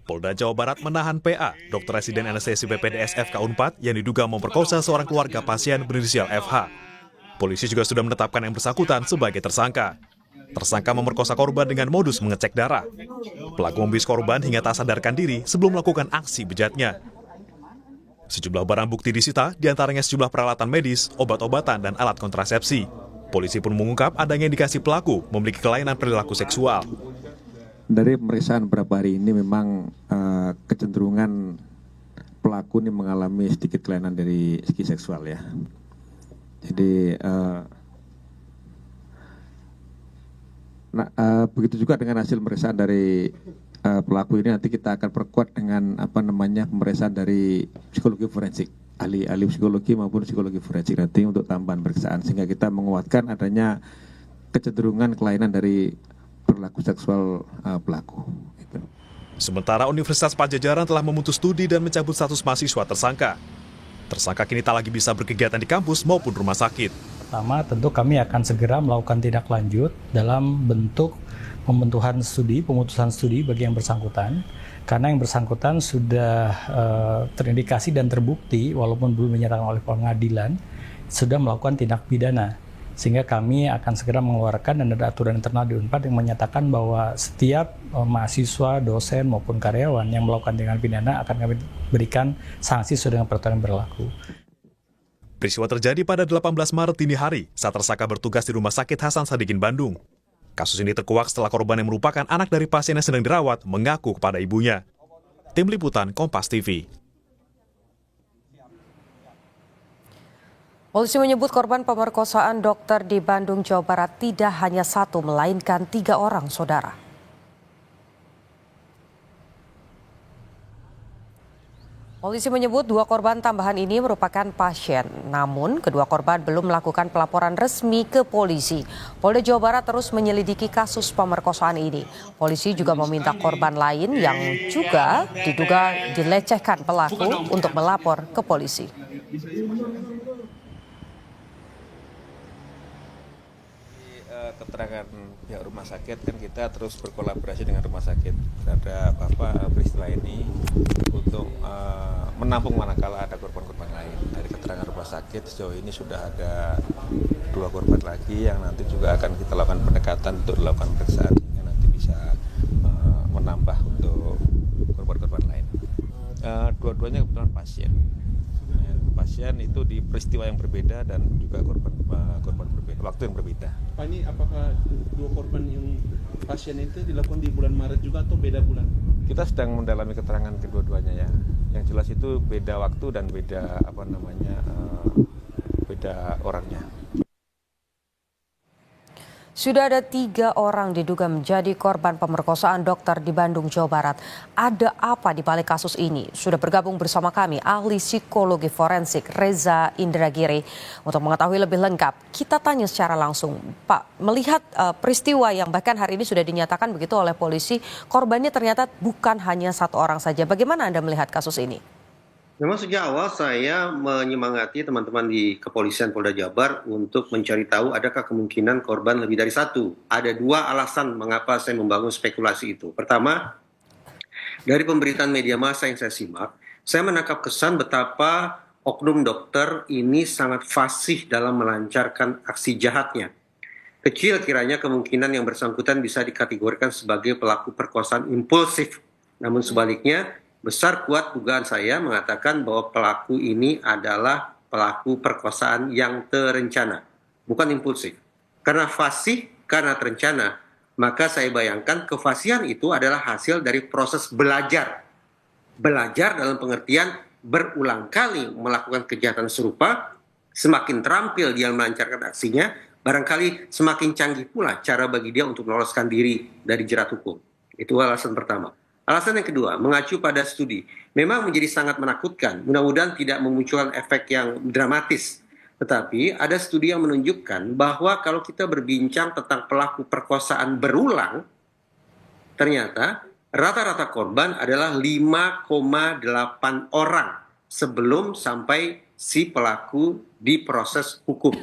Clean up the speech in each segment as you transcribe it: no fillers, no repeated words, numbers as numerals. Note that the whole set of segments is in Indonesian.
Polda Jawa Barat menahan PA, dokter residen anestesi BPDS FK Unpad yang diduga memperkosa seorang keluarga pasien berinisial FH. Polisi juga sudah menetapkan yang bersangkutan sebagai tersangka. Tersangka memerkosa korban dengan modus mengecek darah. Pelaku membius korban hingga tak sadarkan diri sebelum melakukan aksi bejatnya. Sejumlah barang bukti disita, diantaranya sejumlah peralatan medis, obat-obatan, dan alat kontrasepsi. Polisi pun mengungkap adanya indikasi pelaku memiliki kelainan perilaku seksual. Dari pemeriksaan beberapa hari ini memang kecenderungan pelaku ini mengalami sedikit kelainan dari segi seksual ya. Jadi begitu juga dengan hasil pemeriksaan dari pelaku ini, nanti kita akan perkuat dengan pemeriksaan dari psikologi forensik, ahli psikologi maupun psikologi forensik nanti untuk tambahan pemeriksaan, sehingga kita menguatkan adanya kecenderungan kelainan dari perilaku seksual pelaku. Sementara Universitas Padjadjaran telah memutus studi dan mencabut status mahasiswa tersangka. Tersangka kini tak lagi bisa berkegiatan di kampus maupun rumah sakit. Pertama, tentu kami akan segera melakukan tindak lanjut dalam bentuk pemutusan studi bagi yang bersangkutan, karena yang bersangkutan sudah terindikasi dan terbukti, walaupun belum dinyatakan oleh pengadilan, sudah melakukan tindak pidana. Sehingga kami akan segera mengeluarkan dan ada aturan internal di Unpad yang menyatakan bahwa setiap mahasiswa, dosen maupun karyawan yang melakukan tindakan pidana akan kami berikan sanksi sesuai dengan peraturan yang berlaku. Peristiwa terjadi pada 18 Maret dini hari saat tersangka bertugas di Rumah Sakit Hasan Sadikin, Bandung. Kasus ini terkuak setelah korban yang merupakan anak dari pasien yang sedang dirawat mengaku kepada ibunya. Tim Liputan Kompas TV. Polisi menyebut korban pemerkosaan dokter di Bandung, Jawa Barat tidak hanya satu, melainkan 3 orang, saudara. Polisi menyebut 2 korban tambahan ini merupakan pasien. Namun, kedua korban belum melakukan pelaporan resmi ke polisi. Polda Jawa Barat terus menyelidiki kasus pemerkosaan ini. Polisi juga meminta korban lain yang juga diduga dilecehkan pelaku untuk melapor ke polisi. Keterangan pihak rumah sakit kan kita terus berkolaborasi dengan rumah sakit terhadap peristiwa ini untuk menampung manakala ada korban-korban lain. Dari keterangan rumah sakit sejauh ini sudah ada 2 korban lagi yang nanti juga akan kita lakukan pendekatan untuk dilakukan pemeriksaan sehingga nanti bisa menambah untuk korban-korban lain. Dua-duanya kebetulan pasien. Pasien itu di peristiwa yang berbeda dan juga korban berbeda, waktu yang berbeda. Pak, ini apakah 2 korban yang pasien itu dilakukan di bulan Maret juga atau beda bulan? Kita sedang mendalami keterangan kedua-duanya ya. Yang jelas itu beda waktu dan beda beda orangnya. Sudah ada 3 orang diduga menjadi korban pemerkosaan dokter di Bandung, Jawa Barat. Ada apa di balik kasus ini? Sudah bergabung bersama kami ahli psikologi forensik Reza Indragiri untuk mengetahui lebih lengkap. Kita tanya secara langsung, Pak, melihat peristiwa yang bahkan hari ini sudah dinyatakan begitu oleh polisi, korbannya ternyata bukan hanya 1 orang saja. Bagaimana Anda melihat kasus ini? Memang sejak awal saya menyemangati teman-teman di Kepolisian Polda Jabar untuk mencari tahu adakah kemungkinan korban lebih dari 1. Ada 2 alasan mengapa saya membangun spekulasi itu. Pertama, dari pemberitaan media massa yang saya simak, saya menangkap kesan betapa oknum dokter ini sangat fasih dalam melancarkan aksi jahatnya. Kecil kiranya kemungkinan yang bersangkutan bisa dikategorikan sebagai pelaku perkosaan impulsif. Namun sebaliknya, besar kuat dugaan saya mengatakan bahwa pelaku ini adalah pelaku perkosaan yang terencana, bukan impulsif. Karena fasih, karena terencana, maka saya bayangkan kefasihan itu adalah hasil dari proses belajar. Belajar dalam pengertian berulang kali melakukan kejahatan serupa, semakin terampil dia melancarkan aksinya, barangkali semakin canggih pula cara bagi dia untuk meloloskan diri dari jerat hukum. Itu alasan pertama. Alasan yang kedua, mengacu pada studi, memang menjadi sangat menakutkan, mudah-mudahan tidak memunculkan efek yang dramatis. Tetapi ada studi yang menunjukkan bahwa kalau kita berbincang tentang pelaku perkosaan berulang, ternyata rata-rata korban adalah 5,8 orang sebelum sampai si pelaku diproses hukum.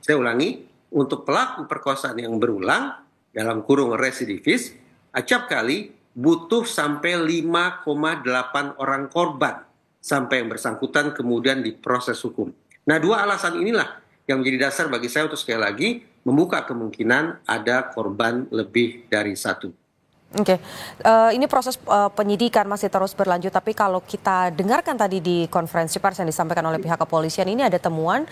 Saya ulangi, untuk pelaku perkosaan yang berulang, dalam kurung residivis, acap kali butuh sampai 5,8 orang korban sampai yang bersangkutan kemudian diproses hukum. Nah, dua alasan inilah yang menjadi dasar bagi saya untuk sekali lagi membuka kemungkinan ada korban lebih dari satu. Oke, ini proses penyidikan masih terus berlanjut, tapi kalau kita dengarkan tadi di konferensi pers yang disampaikan oleh pihak kepolisian, ini ada temuan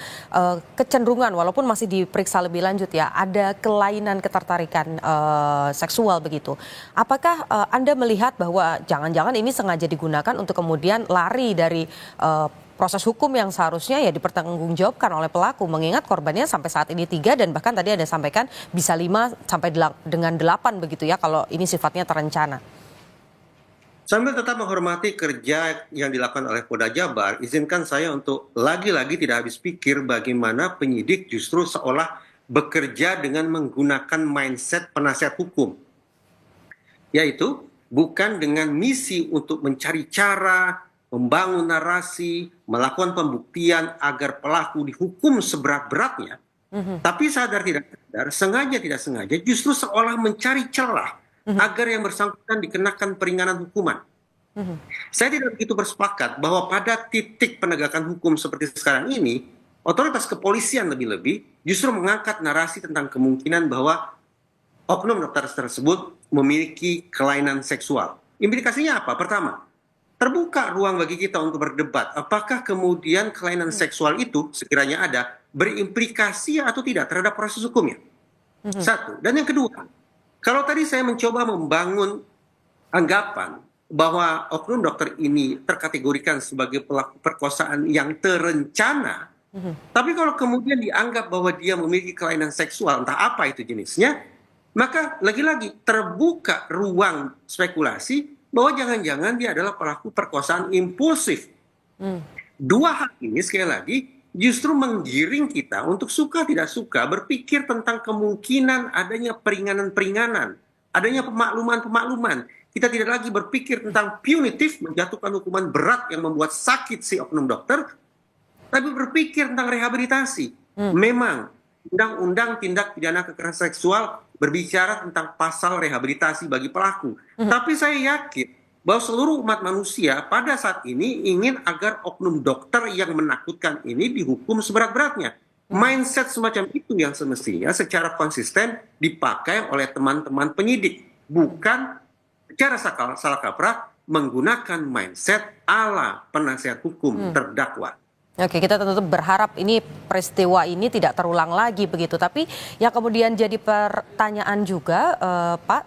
kecenderungan, walaupun masih diperiksa lebih lanjut ya, ada kelainan ketertarikan seksual begitu. Apakah Anda melihat bahwa jangan-jangan ini sengaja digunakan untuk kemudian lari dari proses hukum yang seharusnya ya dipertanggungjawabkan oleh pelaku, mengingat korbannya sampai saat ini 3 dan bahkan tadi Anda sampaikan bisa 5 sampai dengan 8 begitu ya kalau ini sifatnya terencana. Sambil tetap menghormati kerja yang dilakukan oleh Polda Jabar, izinkan saya untuk lagi-lagi tidak habis pikir bagaimana penyidik justru seolah bekerja dengan menggunakan mindset penasihat hukum. Yaitu bukan dengan misi untuk mencari cara, membangun narasi, melakukan pembuktian agar pelaku dihukum seberat-beratnya, tapi sadar tidak sadar, sengaja tidak sengaja, justru seolah mencari celah agar yang bersangkutan dikenakan peringanan hukuman. Saya tidak begitu bersepakat bahwa pada titik penegakan hukum seperti sekarang ini, otoritas kepolisian lebih-lebih justru mengangkat narasi tentang kemungkinan bahwa oknum dokter tersebut memiliki kelainan seksual. Implikasinya apa? Pertama, terbuka ruang bagi kita untuk berdebat apakah kemudian kelainan seksual itu sekiranya ada berimplikasi atau tidak terhadap proses hukumnya. Satu. Dan yang kedua, kalau tadi saya mencoba membangun anggapan bahwa oknum dokter ini terkategorikan sebagai pelaku perkosaan yang terencana, tapi kalau kemudian dianggap bahwa dia memiliki kelainan seksual, entah apa itu jenisnya, maka lagi-lagi terbuka ruang spekulasi bahwa jangan-jangan dia adalah pelaku perkosaan impulsif. Dua hal ini sekali lagi justru menggiring kita untuk suka tidak suka berpikir tentang kemungkinan adanya peringanan-peringanan, adanya pemakluman-pemakluman. Kita tidak lagi berpikir tentang punitif, menjatuhkan hukuman berat yang membuat sakit si oknum dokter, tapi berpikir tentang rehabilitasi. Memang Undang-Undang Tindak Pidana Kekerasan Seksual berbicara tentang pasal rehabilitasi bagi pelaku. Tapi saya yakin bahwa seluruh umat manusia pada saat ini ingin agar oknum dokter yang menakutkan ini dihukum seberat-beratnya. Mindset semacam itu yang semestinya secara konsisten dipakai oleh teman-teman penyidik. Bukan secara salah kaprah menggunakan mindset ala penasihat hukum terdakwa. Oke, kita tentu berharap ini peristiwa ini tidak terulang lagi begitu. Tapi yang kemudian jadi pertanyaan juga, Pak,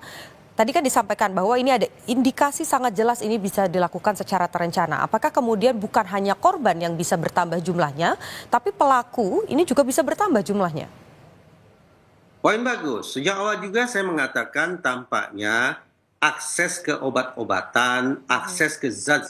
tadi kan disampaikan bahwa ini ada indikasi sangat jelas ini bisa dilakukan secara terencana. Apakah kemudian bukan hanya korban yang bisa bertambah jumlahnya, tapi pelaku ini juga bisa bertambah jumlahnya? Poin bagus. Sejak awal juga saya mengatakan tampaknya akses ke obat-obatan, akses ke zat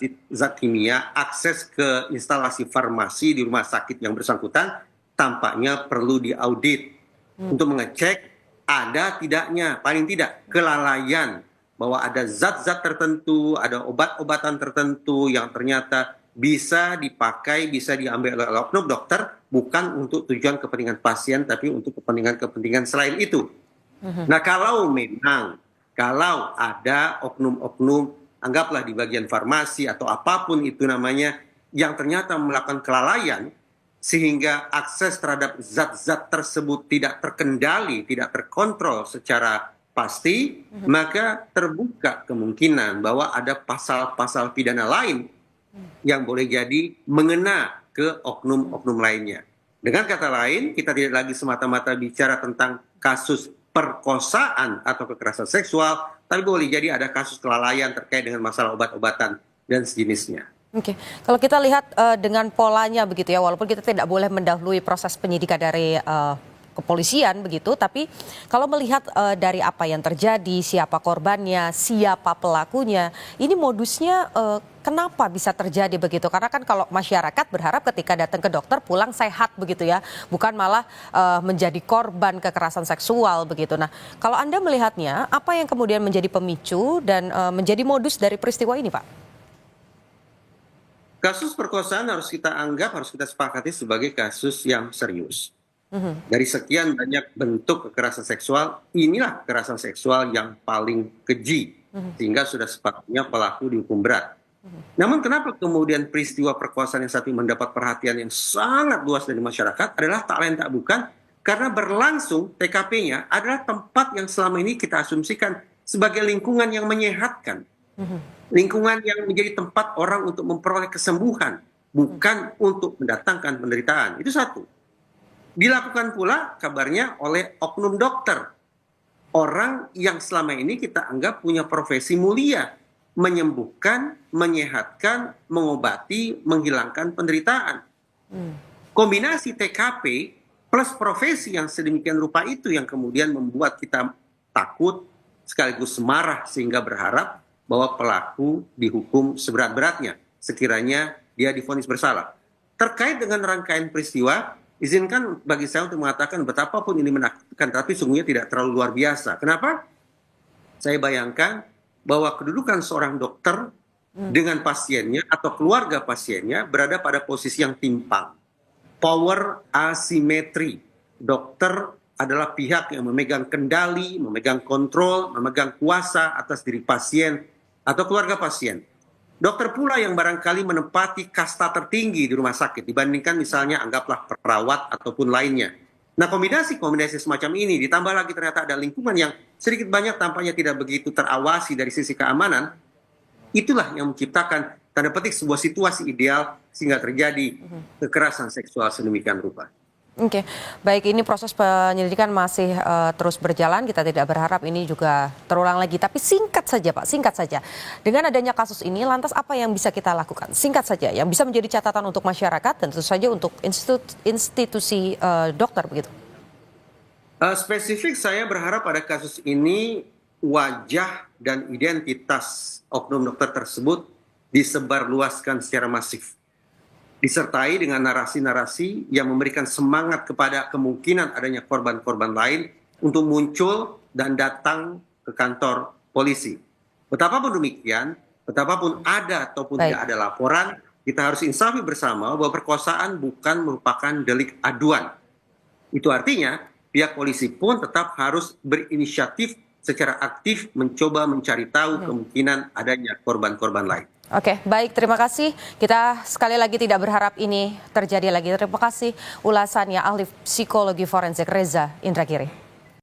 kimia, akses ke instalasi farmasi di rumah sakit yang bersangkutan tampaknya perlu diaudit untuk mengecek ada tidaknya, paling tidak kelalaian bahwa ada zat-zat tertentu, ada obat-obatan tertentu yang ternyata bisa dipakai, bisa diambil oleh oknum dokter bukan untuk tujuan kepentingan pasien tapi untuk kepentingan selain itu. Nah, kalau ada oknum-oknum, anggaplah di bagian farmasi atau apapun itu namanya, yang ternyata melakukan kelalaian, sehingga akses terhadap zat-zat tersebut tidak terkendali, tidak terkontrol secara pasti, maka terbuka kemungkinan bahwa ada pasal-pasal pidana lain yang boleh jadi mengena ke oknum-oknum lainnya. Dengan kata lain, kita tidak lagi semata-mata bicara tentang kasus perkosaan atau kekerasan seksual, tapi boleh jadi ada kasus kelalaian terkait dengan masalah obat-obatan dan sejenisnya. Oke, kalau kita lihat dengan polanya begitu ya, walaupun kita tidak boleh mendahului proses penyidikan dari kepolisian begitu, tapi kalau melihat dari apa yang terjadi, siapa korbannya, siapa pelakunya, ini modusnya kenapa bisa terjadi begitu? Karena kan kalau masyarakat berharap ketika datang ke dokter pulang sehat begitu ya, bukan malah menjadi korban kekerasan seksual begitu. Nah, kalau Anda melihatnya, apa yang kemudian menjadi pemicu dan menjadi modus dari peristiwa ini, Pak? Kasus perkosaan harus kita sepakati sebagai kasus yang serius. Dari sekian banyak bentuk kekerasan seksual, inilah kekerasan seksual yang paling keji, sehingga sudah sepatutnya pelaku dihukum berat. Namun kenapa kemudian peristiwa perkosaan yang satu mendapat perhatian yang sangat luas dari masyarakat adalah tak lain tak bukan karena berlangsung TKP-nya adalah tempat yang selama ini kita asumsikan sebagai lingkungan yang menyehatkan. Lingkungan yang menjadi tempat orang untuk memperoleh kesembuhan, bukan untuk mendatangkan penderitaan. Itu satu. Dilakukan pula kabarnya oleh oknum dokter. Orang yang selama ini kita anggap punya profesi mulia. Menyembuhkan, menyehatkan, mengobati, menghilangkan penderitaan. Kombinasi TKP plus profesi yang sedemikian rupa itu yang kemudian membuat kita takut sekaligus marah sehingga berharap bahwa pelaku dihukum seberat-beratnya sekiranya dia divonis bersalah. Terkait dengan rangkaian peristiwa, izinkan bagi saya untuk mengatakan betapapun ini menakutkan, tapi sungguhnya tidak terlalu luar biasa. Kenapa? Saya bayangkan bahwa kedudukan seorang dokter dengan pasiennya atau keluarga pasiennya berada pada posisi yang timpang. Power asimetri. Dokter adalah pihak yang memegang kendali, memegang kontrol, memegang kuasa atas diri pasien atau keluarga pasien. Dokter pula yang barangkali menempati kasta tertinggi di rumah sakit dibandingkan misalnya anggaplah perawat ataupun lainnya. Nah kombinasi semacam ini ditambah lagi ternyata ada lingkungan yang sedikit banyak tampaknya tidak begitu terawasi dari sisi keamanan. Itulah yang menciptakan tanda petik sebuah situasi ideal sehingga terjadi kekerasan seksual sedemikian rupa. Oke, baik, ini proses penyelidikan masih terus berjalan. Kita tidak berharap ini juga terulang lagi. Tapi singkat saja Pak, singkat saja. Dengan adanya kasus ini, lantas apa yang bisa kita lakukan? Singkat saja, yang bisa menjadi catatan untuk masyarakat dan tentu saja untuk institusi dokter begitu. Spesifik saya berharap pada kasus ini wajah dan identitas oknum dokter tersebut disebarluaskan secara masif. Disertai dengan narasi-narasi yang memberikan semangat kepada kemungkinan adanya korban-korban lain untuk muncul dan datang ke kantor polisi. Betapapun demikian, betapapun ada ataupun tidak ada laporan, kita harus insafi bersama bahwa perkosaan bukan merupakan delik aduan. Itu artinya pihak polisi pun tetap harus berinisiatif secara aktif mencoba mencari tahu kemungkinan adanya korban-korban lain. Oke, baik, terima kasih. Kita sekali lagi tidak berharap ini terjadi lagi. Terima kasih ulasannya ahli psikologi forensik Reza Indragiri.